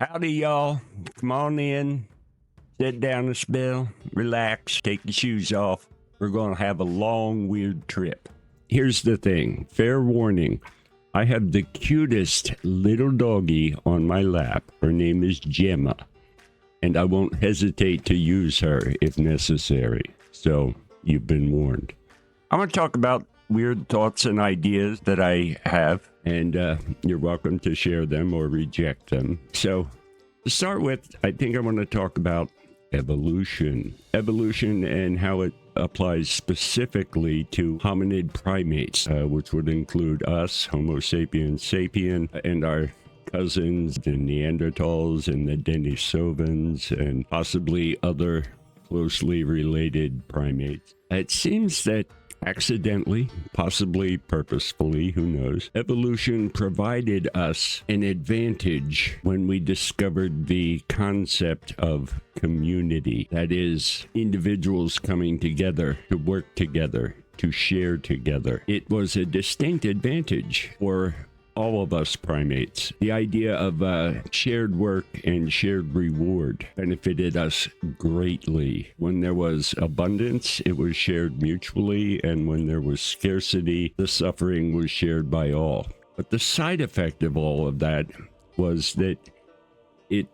Howdy, y'all. Come on in, sit down a spell, relax, take your shoes off. We're going to have a long, weird trip. Here's the thing, fair warning. I have the cutest little doggie on my lap. Her name is Gemma, and I won't hesitate to use her if necessary. So, you've been warned. I'm going to talk about weird thoughts and ideas that I have, and you're welcome to share them or reject them. So, to start with, I think I want to talk about evolution. Evolution and how it applies specifically to hominid primates, which would include us, Homo sapiens sapien, and our cousins, the Neanderthals and the Denisovans, and possibly other closely related primates. It seems that accidentally, possibly purposefully, who knows, evolution provided us an advantage when we discovered the concept of community. That is, individuals coming together to work together, to share together. It was a distinct advantage for all of us primates. The idea of shared work and shared reward benefited us greatly. When there was abundance, it was shared mutually, and when there was scarcity, the suffering was shared by all. But the side effect of all of that was that it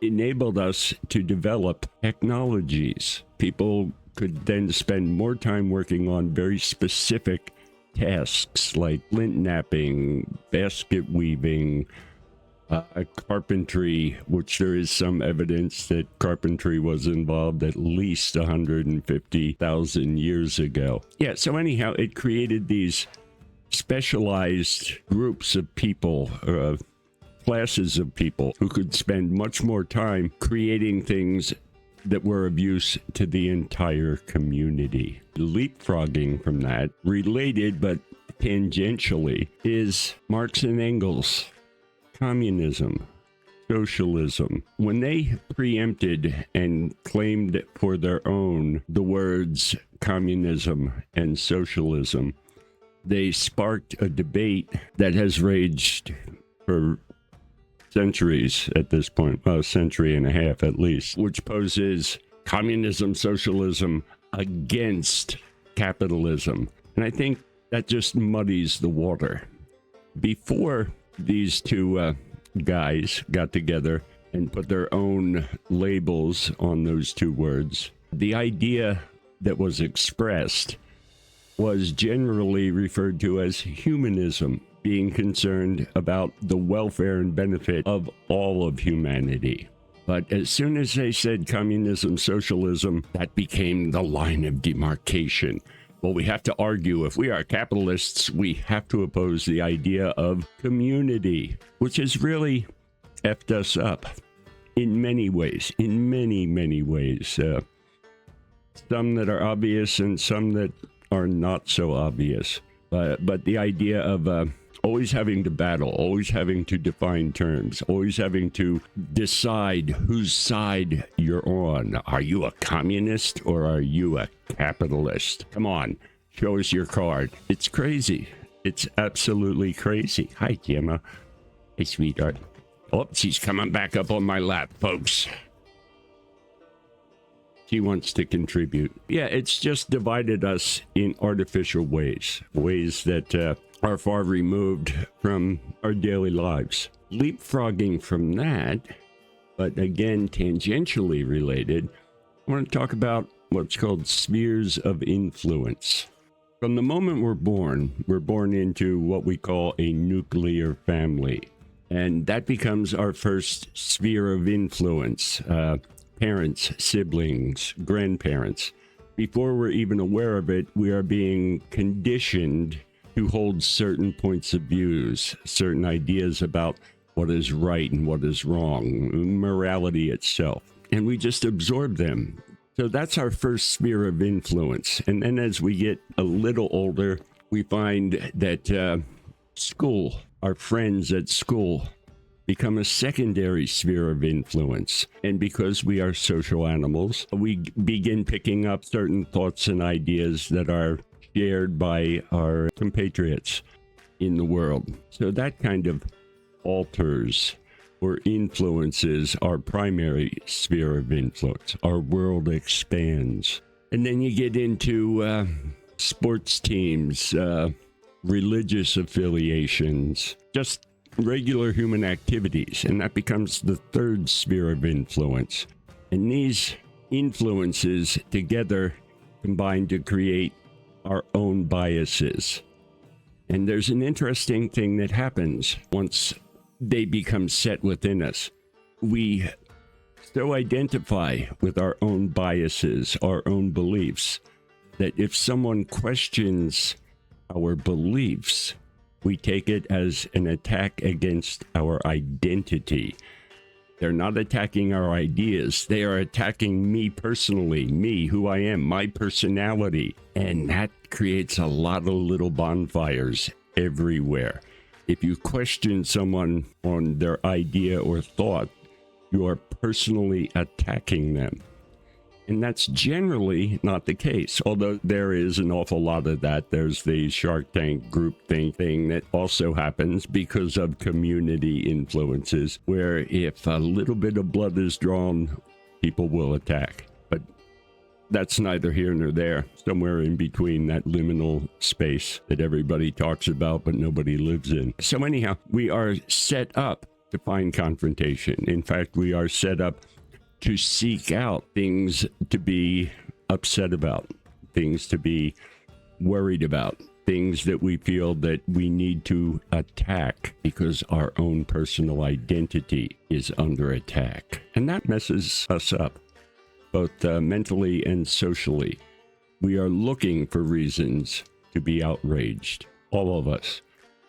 enabled us to develop technologies. People could then spend more time working on very specific tasks like lint napping, basket weaving, carpentry, which there is some evidence that carpentry was involved at least 150,000 years ago. Yeah, so anyhow, it created these specialized groups of people, classes of people who could spend much more time creating things that were of use to the entire community. Leapfrogging from that, related but tangentially, is Marx and Engels, communism, socialism. When they preempted and claimed for their own the words communism and socialism, they sparked a debate that has raged for centuries at this point, a century and a half at least, which poses communism, socialism against capitalism. And I think that just muddies the water. Before these two guys got together and put their own labels on those two words, the idea that was expressed was generally referred to as humanism, being concerned about the welfare and benefit of all of humanity. But as soon as they said communism, socialism, that became the line of demarcation. Well, we have to argue, if we are capitalists, we have to oppose the idea of community, which has really effed us up in many ways, in many ways. Some that are obvious and some that are not so obvious. But the idea of always having to battle, always having to define terms, always having to decide whose side you're on. Are you a communist or are you a capitalist? Come on, show us your card. It's crazy. It's absolutely crazy. Hi, Gemma. Hey, sweetheart. Oh, she's coming back up on my lap, folks. She wants to contribute. Yeah, it's just divided us in artificial ways that are far removed from our daily lives. Leapfrogging from that, but again, tangentially related, I want to talk about what's called spheres of influence. From the moment we're born into what we call a nuclear family, and that becomes our first sphere of influence. Parents, siblings, grandparents. Before we're even aware of it, we are being conditioned to hold certain points of views, certain ideas about what is right and what is wrong, morality itself. And we just absorb them. So that's our first sphere of influence. And then as we get a little older, we find that school, our friends at school, become a secondary sphere of influence. And because we are social animals, we begin picking up certain thoughts and ideas that are shared by our compatriots in the world. So that kind of alters or influences our primary sphere of influence. Our world expands. And then you get into sports teams, religious affiliations, just regular human activities, and that becomes the third sphere of influence. And these influences together combine to create our own biases. And there's an interesting thing that happens once they become set within us. We so identify with our own biases, our own beliefs, that if someone questions our beliefs, we take it as an attack against our identity. They're not attacking our ideas. They are attacking me personally, me, who I am, my personality. And that creates a lot of little bonfires everywhere. If you question someone on their idea or thought, you are personally attacking them. And that's generally not the case, although there is an awful lot of that. There's the Shark Tank groupthink thing that also happens because of community influences, where if a little bit of blood is drawn, people will attack. But that's neither here nor there, somewhere in between that liminal space that everybody talks about but nobody lives in. So anyhow, we are set up to find confrontation. In fact, we are set up to seek out things to be upset about, things to be worried about, things that we feel that we need to attack because our own personal identity is under attack. And that messes us up, both mentally and socially. We are looking for reasons to be outraged, all of us,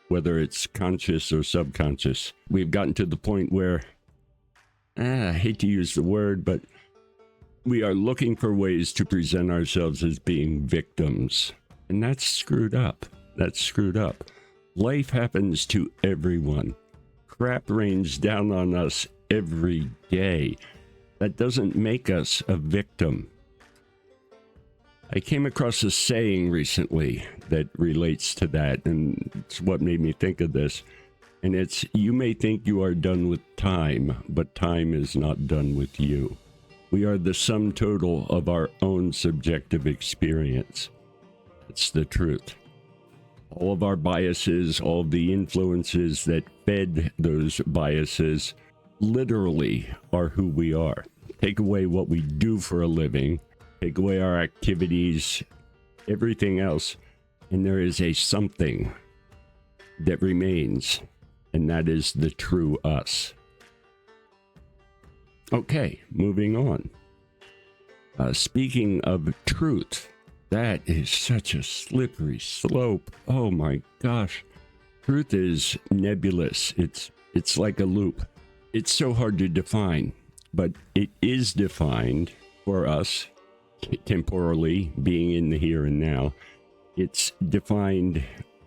whether it's conscious or subconscious. We've gotten to the point where I hate to use the word, but we are looking for ways to present ourselves as being victims. And that's screwed up. That's screwed up. Life happens to everyone. Crap rains down on us every day. That doesn't make us a victim. I came across a saying recently that relates to that, and it's what made me think of this. And it's, you may think you are done with time, but time is not done with you. We are the sum total of our own subjective experience. It's the truth. All of our biases, all of the influences that fed those biases, literally are who we are. Take away what we do for a living, take away our activities, everything else, and there is a something that remains. And that is the true us. Okay, moving on. Speaking of truth, that is such a slippery slope. Oh my gosh. Truth is nebulous. It's like a loop. It's so hard to define, but it is defined for us temporally, being in the here and now. It's defined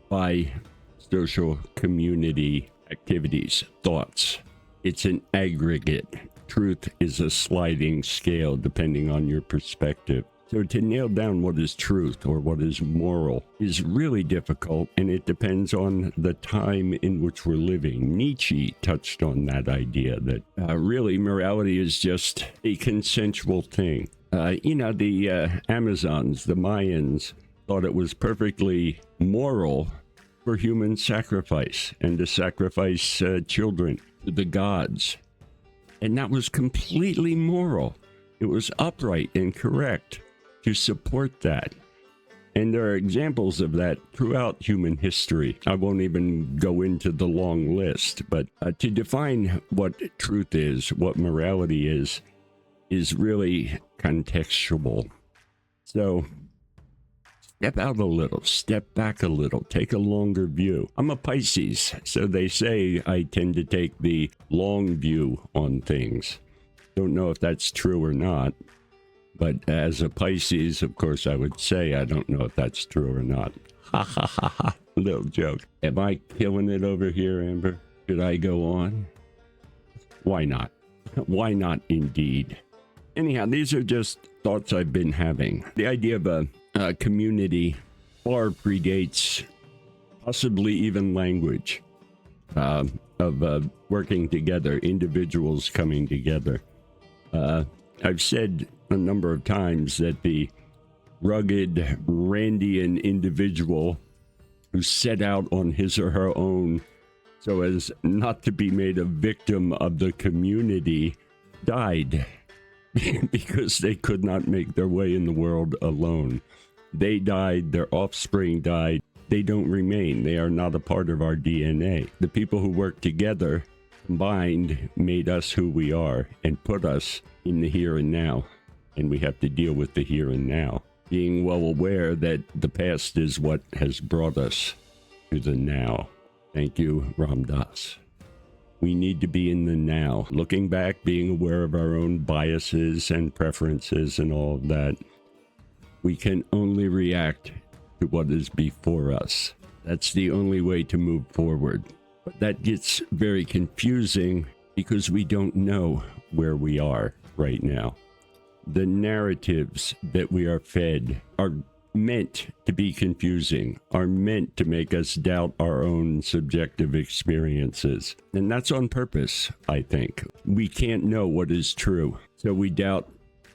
by social community activities, thoughts. It's an aggregate. Truth is a sliding scale depending on your perspective. So to nail down what is truth or what is moral is really difficult, and it depends on the time in which we're living. Nietzsche touched on that idea that really morality is just a consensual thing. The Amazons, the Mayans, thought it was perfectly moral for human sacrifice and to sacrifice children to the gods. And that was completely moral. It was upright and correct to support that. And there are examples of that throughout human history. I won't even go into the long list, but to define what truth is, what morality is really contextual. So step out a little, step back a little, take a longer view. I'm a Pisces, so they say I tend to take the long view on things. Don't know if that's true or not, but as a Pisces, of course, I would say I don't know if that's true or not. Ha ha ha ha, little joke. Am I killing it over here, Amber? Should I go on? Why not? Why not indeed? Anyhow, these are just thoughts I've been having. The idea of a community far predates possibly even language. working together, individuals coming together. I've said a number of times that the rugged Randian individual who set out on his or her own so as not to be made a victim of the community died because they could not make their way in the world alone. They died, their offspring died. They don't remain. They are not a part of our DNA. The people who work together, combined, made us who we are and put us in the here and now. And we have to deal with the here and now, being well aware that the past is what has brought us to the now. Thank you, Ram Dass. We need to be in the now, looking back, being aware of our own biases and preferences and all of that. We can only react to what is before us. That's the only way to move forward. But that gets very confusing because we don't know where we are right now. The narratives that we are fed are meant to be confusing, are meant to make us doubt our own subjective experiences. And that's on purpose, I think. We can't know what is true, so we doubt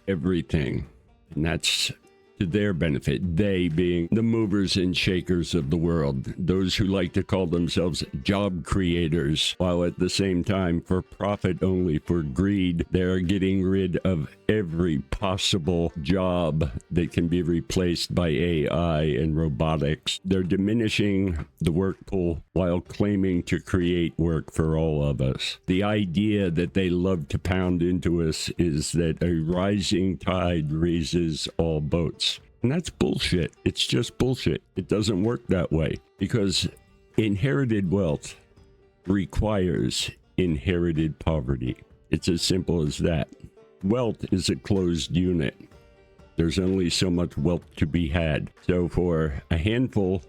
everything. And that's to their benefit, they being the movers and shakers of the world, those who like to call themselves job creators, while at the same time, for profit only, for greed, they're getting rid of every possible job that can be replaced by AI and robotics. They're diminishing the work pool while claiming to create work for all of us. The idea that they love to pound into us is that a rising tide raises all boats. And that's bullshit. It's just bullshit. It doesn't work that way because inherited wealth requires inherited poverty. It's as simple as that. Wealth is a closed unit. There's only so much wealth to be had. So for a handful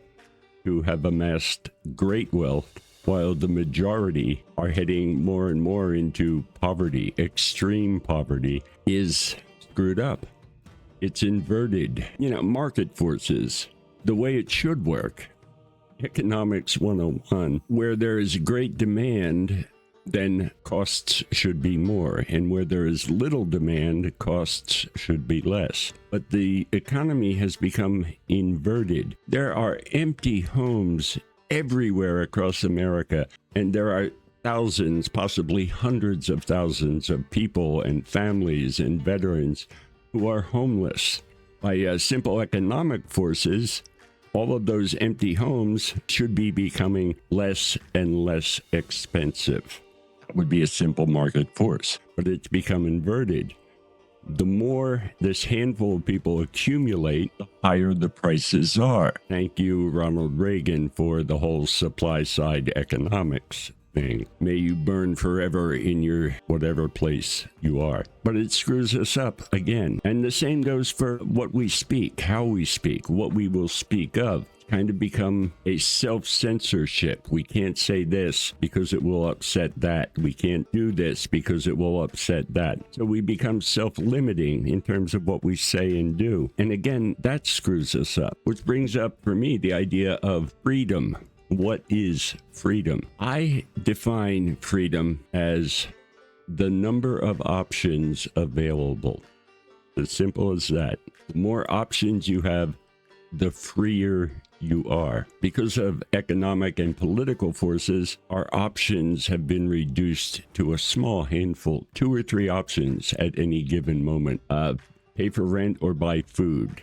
who have amassed great wealth, while the majority are heading more and more into poverty, extreme poverty, is screwed up. It's inverted. Market forces, the way it should work. Economics 101, where there is great demand, then costs should be more. And where there is little demand, costs should be less. But the economy has become inverted. There are empty homes everywhere across America, and there are thousands, possibly hundreds of thousands of people and families and veterans who are homeless. By simple economic forces, all of those empty homes should be becoming less and less expensive. That would be a simple market force, but it's become inverted. The more this handful of people accumulate, the higher the prices are. Thank you, Ronald Reagan, for the whole supply side economics thing. May you burn forever in your whatever place you are. But it screws us up again. And the same goes for what we speak, how we speak, what we will speak of. Kind of become a self-censorship. We can't say this because it will upset that. We can't do this because it will upset that. So we become self-limiting in terms of what we say and do. And again, that screws us up, which brings up for me the idea of freedom. What is freedom? I define freedom as the number of options available. As simple as that. The more options you have, the freer you are. Because of economic and political forces, our options have been reduced to a small handful, 2 or 3 options at any given moment. Pay for rent or buy food.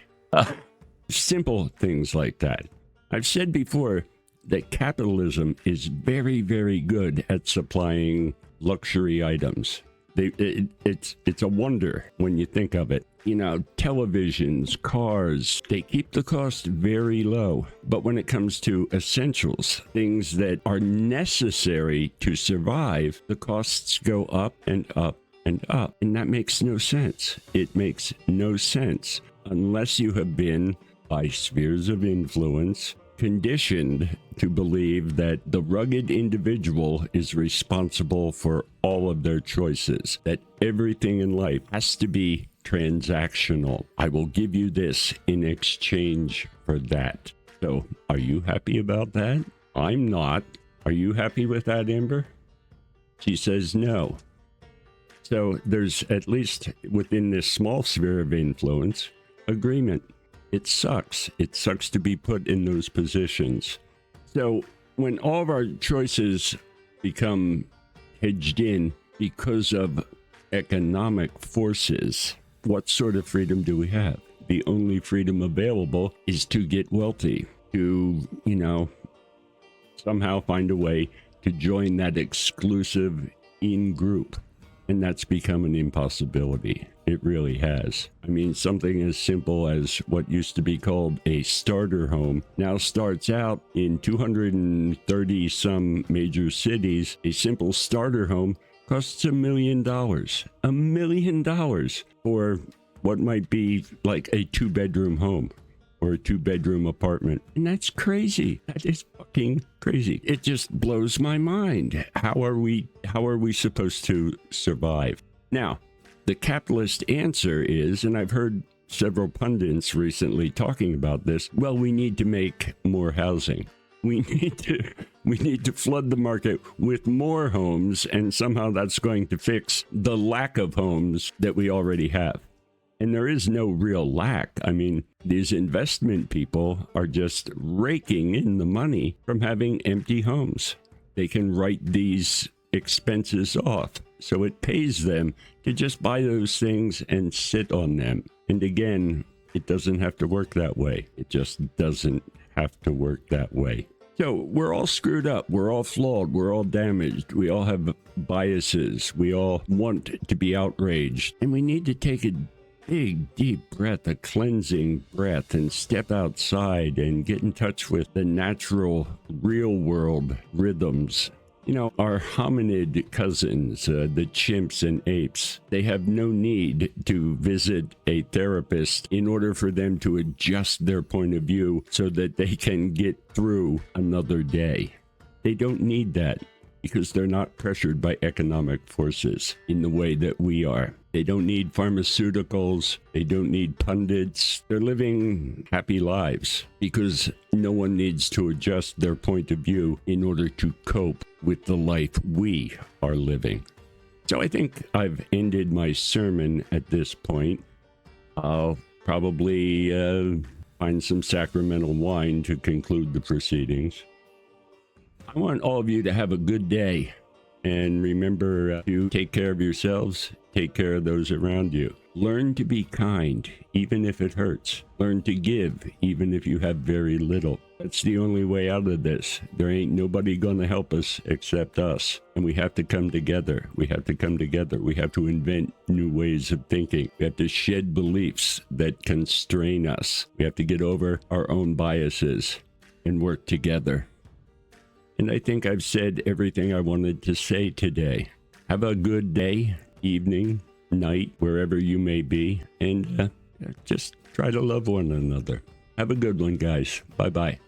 Simple things like that. I've said before that capitalism is very, very good at supplying luxury items. It's a wonder when you think of it. Televisions, cars, they keep the cost very low. But when it comes to essentials, things that are necessary to survive, the costs go up and up and up. And that makes no sense. It makes no sense unless you have been, by spheres of influence, conditioned to believe that the rugged individual is responsible for all of their choices, that everything in life has to be transactional. I will give you this in exchange for that. So, are you happy about that? I'm not. Are you happy with that, Amber? She says no. So there's, at least within this small sphere of influence, agreement. It sucks. It sucks to be put in those positions. So when all of our choices become hedged in because of economic forces, what sort of freedom do we have? The only freedom available is to get wealthy, to, somehow find a way to join that exclusive in-group. And that's become an impossibility. It really has. I mean, something as simple as what used to be called a starter home now starts out in 230 some major cities. A simple starter home costs $1 million. $1 million for what might be like a 2-bedroom home or a 2-bedroom apartment. And that's crazy. That is fucking crazy. It just blows my mind. How are we supposed to survive? Now, the capitalist answer is, and I've heard several pundits recently talking about this, well, we need to make more housing. We need to flood the market with more homes, and somehow that's going to fix the lack of homes that we already have. And there is no real lack. I mean, these investment people are just raking in the money from having empty homes. They can write these expenses off. So it pays them to just buy those things and sit on them. And again, it doesn't have to work that way. It just doesn't have to work that way. So we're all screwed up. We're all flawed. We're all damaged. We all have biases. We all want to be outraged. And we need to take a big, deep breath, a cleansing breath, and step outside and get in touch with the natural, real world rhythms. Our hominid cousins, the chimps and apes, they have no need to visit a therapist in order for them to adjust their point of view so that they can get through another day. They don't need that because they're not pressured by economic forces in the way that we are. They don't need pharmaceuticals. They don't need pundits. They're living happy lives because no one needs to adjust their point of view in order to cope with the life we are living. So I think I've ended my sermon at this point. I'll probably find some sacramental wine to conclude the proceedings. I want all of you to have a good day. And remember to take care of yourselves, take care of those around you. Learn to be kind, even if it hurts. Learn to give, even if you have very little. That's the only way out of this. There ain't nobody going to help us except us. And we have to come together. We have to come together. We have to invent new ways of thinking. We have to shed beliefs that constrain us. We have to get over our own biases and work together. And I think I've said everything I wanted to say today. Have a good day, evening, night, wherever you may be, and just try to love one another. Have a good one, guys. Bye-bye.